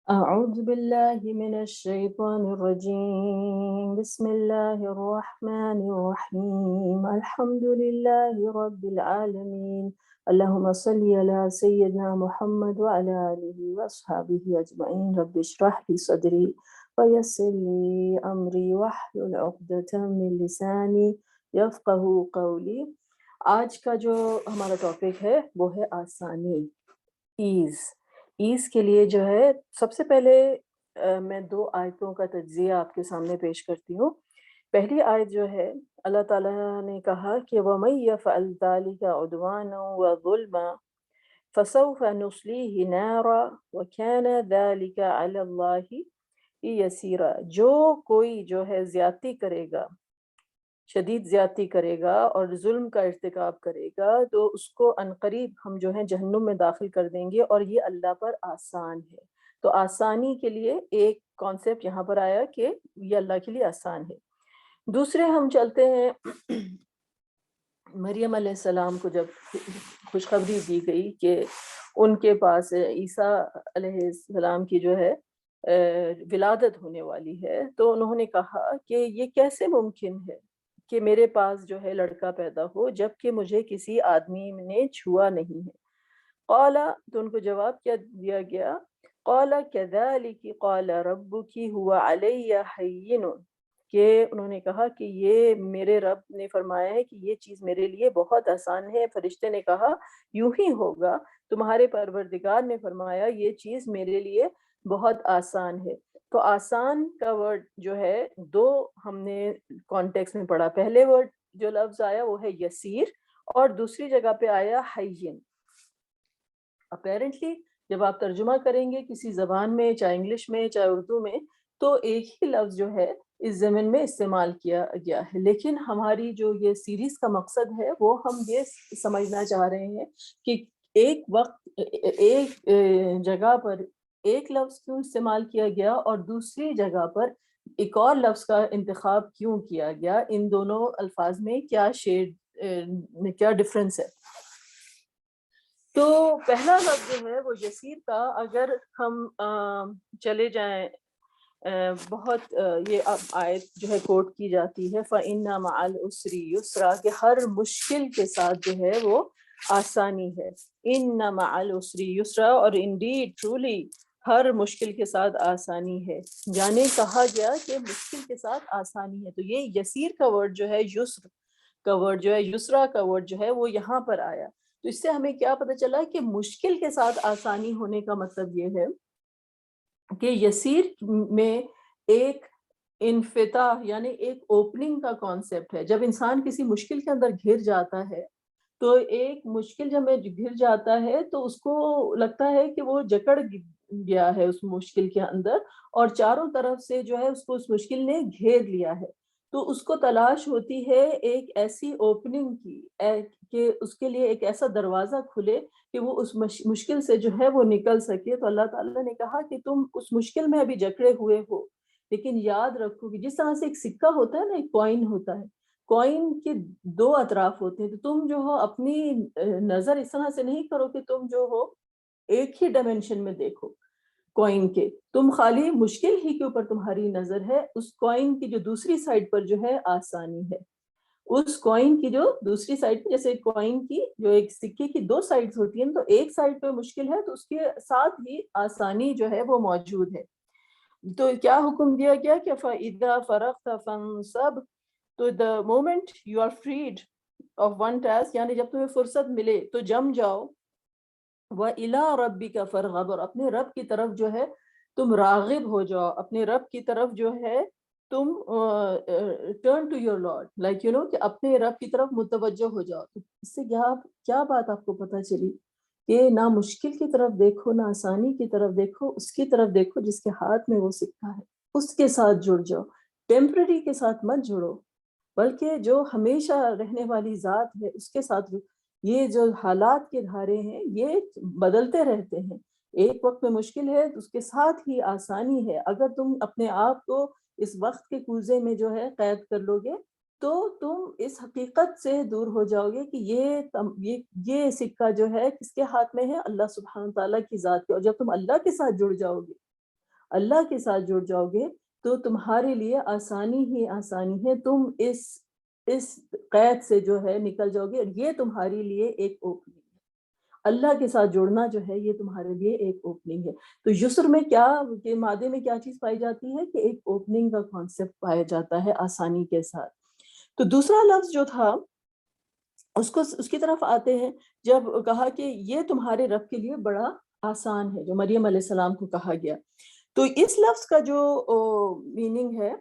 أعوذ بالله من الشيطان الرجيم بسم الله الرحمن الرحيم الحمد لله رب العالمين اللهم صل على سيدنا محمد وعلى آله وأصحابه أجمعين رب اشرح لي صدري ويسر لي أمري واحلل عقدة من لساني يفقه قولي۔ آج کا جو ہمارا ٹاپک ہے وہ ہے آسانی، ایز۔ ایز کے لیے جو ہے سب سے پہلے میں 2 آیتوں کا تجزیہ آپ کے سامنے پیش کرتی ہوں۔ پہلی آیت جو ہے اللہ تعالیٰ نے کہا کہ وَمَن يَفْعَلْ ذَلِكَ عُدْوَانًا وَظُلْمًا فَسَوْفَ نُصْلِيهِ نَارًا وَكَانَ ذَلِكَ عَلَى اللَّهِ يَسِيرًا۔ جو کوئی جو ہے زیادتی کرے گا، شدید زیادتی کرے گا اور ظلم کا ارتکاب کرے گا تو اس کو عنقریب ہم جو ہے جہنم میں داخل کر دیں گے، اور یہ اللہ پر آسان ہے۔ تو آسانی کے لیے ایک کانسیپٹ یہاں پر آیا کہ یہ اللہ کے لیے آسان ہے۔ دوسرے ہم چلتے ہیں مریم علیہ السلام کو جب خوشخبری دی گئی کہ ان کے پاس عیسیٰ علیہ السلام کی جو ہے ولادت ہونے والی ہے، تو انہوں نے کہا کہ یہ کیسے ممکن ہے کہ میرے پاس جو ہے لڑکا پیدا ہو جبکہ مجھے کسی آدمی نے چھوا نہیں ہے۔ قال، تو ان کو جواب کیا دیا گیا، قال كذلك قال ربك هو علي هين، کہ انہوں نے کہا کہ یہ میرے رب نے فرمایا ہے کہ یہ چیز میرے لیے بہت آسان ہے۔ فرشتے نے کہا یوں ہی ہوگا، تمہارے پروردگار نے فرمایا یہ چیز میرے لیے بہت آسان ہے۔ تو آسان کا ورڈ جو ہے 2 ہم نے کانٹیکس میں پڑھا۔ پہلے ورڈ جو لفظ آیا وہ ہے یسیر، اور دوسری جگہ پہ آیا حیین۔ اپیرنٹلی جب آپ ترجمہ کریں گے کسی زبان میں، چاہے انگلش میں چاہے اردو میں، تو ایک ہی لفظ جو ہے اس ضمن میں استعمال کیا گیا ہے، لیکن ہماری جو یہ سیریز کا مقصد ہے وہ ہم یہ سمجھنا چاہ رہے ہیں کہ ایک وقت ایک جگہ پر ایک لفظ کیوں استعمال کیا گیا اور دوسری جگہ پر ایک اور لفظ کا انتخاب کیوں کیا گیا، ان دونوں الفاظ میں کیا شیڈ کیا ڈفرنس ہے۔ تو پہلا لفظ جو ہے وہ یسیر کا، اگر ہم چلے جائیں بہت یہ اب آیت جو ہے کوٹ کی جاتی ہے فَإِنَّ مَعَ الْعُسْرِ يُسْرًا، کہ ہر مشکل کے ساتھ جو ہے وہ آسانی ہے۔ إِنَّ مَعَ الْعُسْرِ يُسْرًا، اور انڈیڈ ٹرولی ہر مشکل کے ساتھ آسانی ہے، یعنی کہا گیا کہ مشکل کے ساتھ آسانی ہے۔ تو یہ یسیر کا ورڈ جو ہے، یسر کا ورڈ جو ہے، یسرا کا ورڈ جو ہے وہ یہاں پر آیا۔ تو اس سے ہمیں کیا پتہ چلا کہ مشکل کے ساتھ آسانی ہونے کا مطلب یہ ہے کہ یسیر میں ایک انفتاح یعنی ایک اوپننگ کا کانسیپٹ ہے۔ جب انسان کسی مشکل کے اندر گھر جاتا ہے تو ایک مشکل جب میں گھر جاتا ہے تو اس کو لگتا ہے کہ وہ جکڑ گیا ہے اس مشکل کے اندر، اور چاروں طرف سے جو ہے اس کو اس مشکل نے گھیر لیا ہے۔ تو اس کو تلاش ہوتی ہے ایک ایسی اوپننگ کی کہ اس کے لیے ایک ایسا دروازہ کھلے کہ وہ اس مشکل سے جو ہے وہ نکل سکے۔ تو اللہ تعالیٰ نے کہا کہ تم اس مشکل میں ابھی جکڑے ہوئے ہو، لیکن یاد رکھو کہ جس طرح سے ایک سکہ ہوتا ہے نا، ایک کوائن ہوتا ہے، کوائن کے 2 اطراف ہوتے ہیں، تو تم جو ہو اپنی نظر اس طرح سے نہیں کرو کہ تم جو ہو ایک ہی ڈائمینشن میں دیکھو کوائن کے، تم خالی مشکل ہی کے اوپر تمہاری نظر ہے، اس کوائن کی جو دوسری سائڈ پر جو ہے آسانی ہے۔ اس کوائن کی جو دوسری سائڈ پہ، جیسے کوائن کی جو ایک سکے کی 2 سائڈز ہوتی ہیں، تو ایک سائڈ پہ مشکل ہے تو اس کے ساتھ ہی آسانی جو ہے وہ موجود ہے۔ تو کیا حکم دیا گیا کہ فَإِذَا فَرَغْتَ فَانْصَبْ، تو the moment you are freed of one task، یعنی جب تمہیں فرصت ملے تو جم جاؤ، وَإِلَىٰ رَبِّكَ فَارْغَب، اور اپنے رب کی طرف جو ہے تم راغب ہو جاؤ، اپنے رب کی طرف جو ہے تم turn to your lord, like you know, کہ اپنے رب کی طرف متوجہ ہو جاؤ۔ تو اس سے کیا بات آپ کو پتہ چلی کہ نہ مشکل کی طرف دیکھو نہ آسانی کی طرف دیکھو، اس کی طرف دیکھو جس کے ہاتھ میں وہ سکہ ہے، اس کے ساتھ جڑ جاؤ، ٹیمپرری کے ساتھ مت جڑو، بلکہ جو ہمیشہ رہنے والی ذات ہے اس کے ساتھ۔ یہ جو حالات کے دھارے ہیں یہ بدلتے رہتے ہیں، ایک وقت میں مشکل ہے تو اس کے ساتھ ہی آسانی ہے۔ اگر تم اپنے آپ کو اس وقت کے کوزے میں جو ہے قید کر لو گے تو تم اس حقیقت سے دور ہو جاؤ گے کہ یہ سکہ جو ہے کس کے ہاتھ میں ہے، اللہ سبحانہ تعالیٰ کی ذات کے، اور جب تم اللہ کے ساتھ جڑ جاؤ گے اللہ کے ساتھ جڑ جاؤ گے تو تمہارے لیے آسانی ہی آسانی ہے، تم اس قید سے جو ہے نکل جاؤ گے، یہ تمہارے لیے ایک اوپننگ ہے۔ اللہ کے ساتھ جڑنا جو ہے یہ تمہارے لیے ایک اوپننگ ہے۔ تو یسر میں کیا کہ مادے میں کیا چیز پائی جاتی ہے کہ ایک اوپننگ کا کانسیپٹ پایا جاتا ہے آسانی کے ساتھ۔ تو دوسرا لفظ جو تھا اس کی طرف آتے ہیں، جب کہا کہ یہ تمہارے رب کے لیے بڑا آسان ہے، جو مریم علیہ السلام کو کہا گیا۔ تو اس لفظ کا جو میننگ ہے،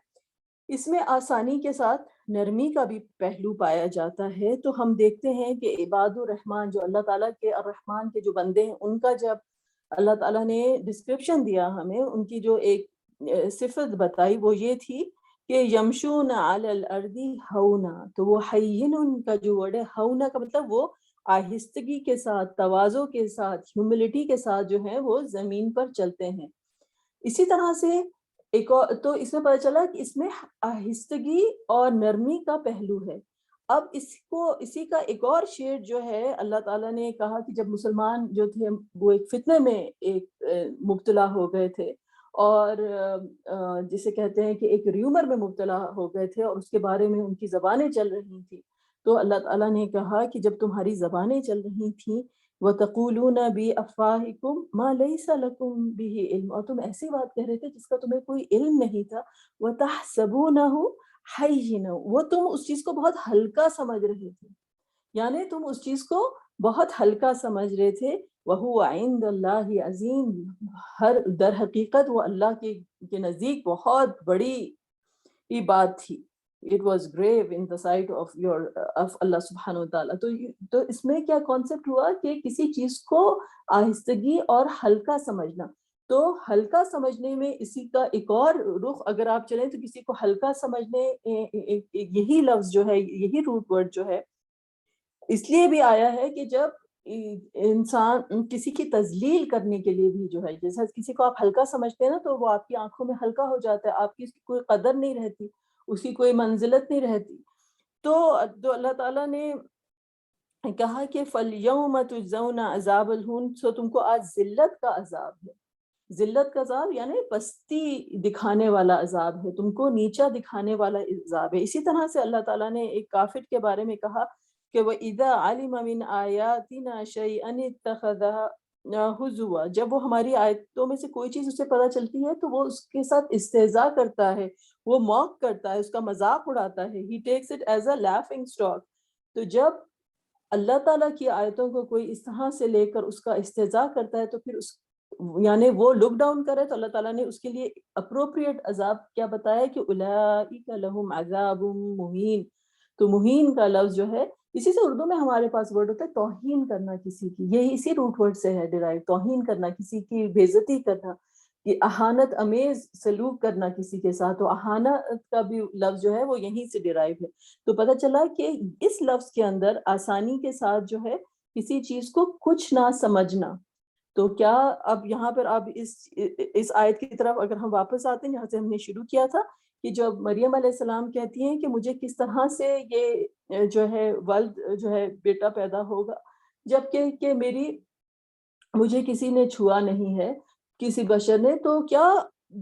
اس میں آسانی کے ساتھ نرمی کا بھی پہلو پایا جاتا ہے۔ تو ہم دیکھتے ہیں کہ عباد الرحمن، جو اللہ تعالیٰ کے الرحمن کے جو بندے ہیں، ان کا جب اللہ تعالیٰ نے ڈسکرپشن دیا ہمیں، ان کی جو ایک صفت بتائی وہ یہ تھی کہ یمشون علی الارض ہونا، تو وہ حیین کا جو ورڈ ہے، ہونا کا مطلب وہ آہستگی کے ساتھ، تواضع کے ساتھ، ہیوملٹی کے ساتھ جو ہے وہ زمین پر چلتے ہیں۔ اسی طرح سے ایک اور تو اس میں پتہ چلا کہ اس میں آہستگی اور نرمی کا پہلو ہے۔ اب اسی کا ایک اور شیڈ جو ہے، اللہ تعالیٰ نے کہا کہ جب مسلمان جو تھے وہ ایک فتنے میں ایک مبتلا ہو گئے تھے، اور جسے کہتے ہیں کہ ایک ریومر میں مبتلا ہو گئے تھے، اور اس کے بارے میں ان کی زبانیں چل رہی تھیں، تو اللہ تعالیٰ نے کہا کہ جب تمہاری زبانیں چل رہی تھیں وَتَقُولُونَ بِأَفْوَاهِكُمْ مَا لَيْسَ لَكُمْ بِهِ علم، اور تم ایسی بات کہہ رہے تھے جس کا تمہیں کوئی علم نہیں تھا، وَتَحْسَبُونَهُ حَيِّنًا، وہ تم اس چیز کو بہت ہلکا سمجھ رہے تھے، یعنی تم اس چیز کو بہت ہلکا سمجھ رہے تھے۔ وَهُوَ عِندَ اللَّهِ عَظِيمٌ، در حقیقت وہ اللہ کے نزدیک بہت بڑی یہ بات تھی۔ It was grave in the sight of اللہ سبحانہ وتعالیٰ۔ تو اس میں کیا کانسیپٹ ہوا کہ کسی چیز کو آہستگی اور ہلکا سمجھنا۔ تو ہلکا سمجھنے میں اسی کا ایک اور رخ اگر آپ چلیں تو کسی کو ہلکا سمجھنے یہی لفظ جو ہے، یہی روٹ ورڈ جو ہے، اس لیے بھی آیا ہے کہ جب انسان کسی کی تذلیل کرنے کے لیے بھی جو ہے، جیسے کسی کو آپ ہلکا سمجھتے ہیں نا تو وہ آپ کی آنکھوں میں ہلکا ہو جاتا ہے، آپ کی اس کی کوئی قدر نہیں رہتی، اس کی کوئی منزلت نہیں رہتی۔ تو اللہ تعالیٰ نے کہا کہ فَالْيَوْمَ تُجْزَوْنَ عَذَابَ الْهُونِ، سو تم کو آج ذلت کا عذاب ہے۔ ذلت کا عذاب یعنی پستی دکھانے والا عذاب ہے، تم کو نیچا دکھانے والا عذاب ہے۔ اسی طرح سے اللہ تعالیٰ نے ایک کافر کے بارے میں کہا کہ وَإِذَا عَلِمَ مِنْ آيَاتِنَا شَيْئًا اتَّخَذَهَا هُزُوًا، جب وہ ہماری آیتوں میں سے کوئی چیز اسے پتہ چلتی ہے تو وہ اس کے ساتھ استہزاء کرتا ہے، وہ موک کرتا ہے، اس کا مذاق اڑاتا ہے۔ He takes it as a laughing stock۔ تو جب اللہ تعالیٰ کی آیتوں کو کوئی اس طرح سے لے کر اس کا استہزاء کرتا ہے تو پھر یعنی وہ لک ڈاؤن کرے، تو اللہ تعالیٰ نے اس کے لیے اپروپریٹ عذاب کیا بتایا کہ اولئک لہم عذاب مہین۔ تو مہین کا لفظ جو ہے، اسی سے اردو میں ہمارے پاس ورڈ ہوتا ہے توہین کرنا کسی کی، یہ اسی روٹ ورڈ سے ہے ڈیرائیو، توہین کرنا، کسی کی بے عزتی کرنا، کہ اہانت امیز سلوک کرنا کسی کے ساتھ، تو اہانت کا بھی لفظ جو ہے وہ یہیں سے ڈیرائیو ہے۔ تو پتہ چلا کہ اس لفظ کے اندر آسانی کے ساتھ جو ہے کسی چیز کو کچھ نہ سمجھنا۔ تو کیا اب یہاں پر اب اس آیت کی طرف اگر ہم واپس آتے ہیں جہاں سے ہم نے شروع کیا تھا، کہ جب مریم علیہ السلام کہتی ہیں کہ مجھے کس طرح سے یہ جو ہے ولد جو ہے بیٹا پیدا ہوگا، جبکہ کہ مجھے کسی نے چھوا نہیں ہے، کسی بشر نے، تو کیا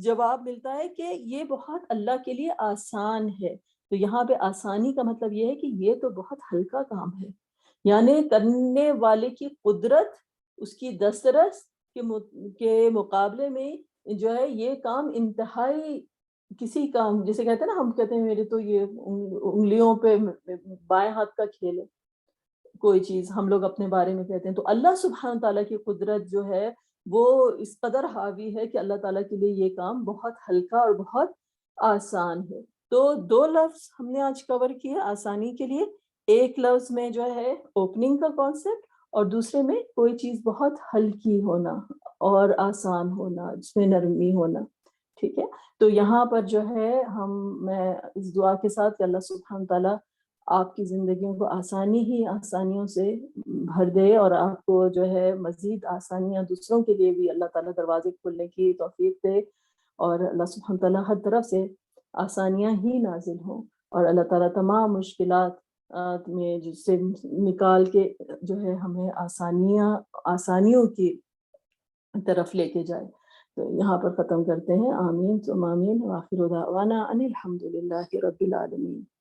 جواب ملتا ہے کہ یہ بہت اللہ کے لیے آسان ہے۔ تو یہاں پہ آسانی کا مطلب یہ ہے کہ یہ تو بہت ہلکا کام ہے، یعنی کرنے والے کی قدرت، اس کی دسترس کے مقابلے میں جو ہے یہ کام انتہائی، کسی کام جسے کہتے ہیں نا، ہم کہتے ہیں میرے تو یہ انگلیوں پہ بائیں ہاتھ کا کھیل ہے، کوئی چیز ہم لوگ اپنے بارے میں کہتے ہیں، تو اللہ سبحانہ تعالیٰ کی قدرت جو ہے وہ اس قدر حاوی ہے کہ اللہ تعالیٰ کے لیے یہ کام بہت ہلکا اور بہت آسان ہے۔ تو دو لفظ ہم نے آج کور کیے آسانی کے لیے، ایک لفظ میں جو ہے اوپننگ کا کانسیپٹ، اور دوسرے میں کوئی چیز بہت ہلکی ہونا اور آسان ہونا، جس میں نرمی ہونا۔ ٹھیک ہے، تو یہاں پر جو ہے میں اس دعا کے ساتھ کہ اللہ سبحانہ تعالیٰ آپ کی زندگیوں کو آسانی ہی آسانیوں سے بھر دے، اور آپ کو جو ہے مزید آسانیاں دوسروں کے لیے بھی اللہ تعالیٰ دروازے کھولنے کی توفیق دے، اور اللہ سبحانہ تعالیٰ ہر طرف سے آسانیاں ہی نازل ہوں، اور اللہ تعالیٰ تمام مشکلات میں جس سے نکال کے جو ہے ہمیں آسانیوں کی طرف لے کے جائے۔ تو یہاں پر ختم کرتے ہیں، آمین ثم آمین، وآخر دعوانا ان الحمد للہ رب العالمین۔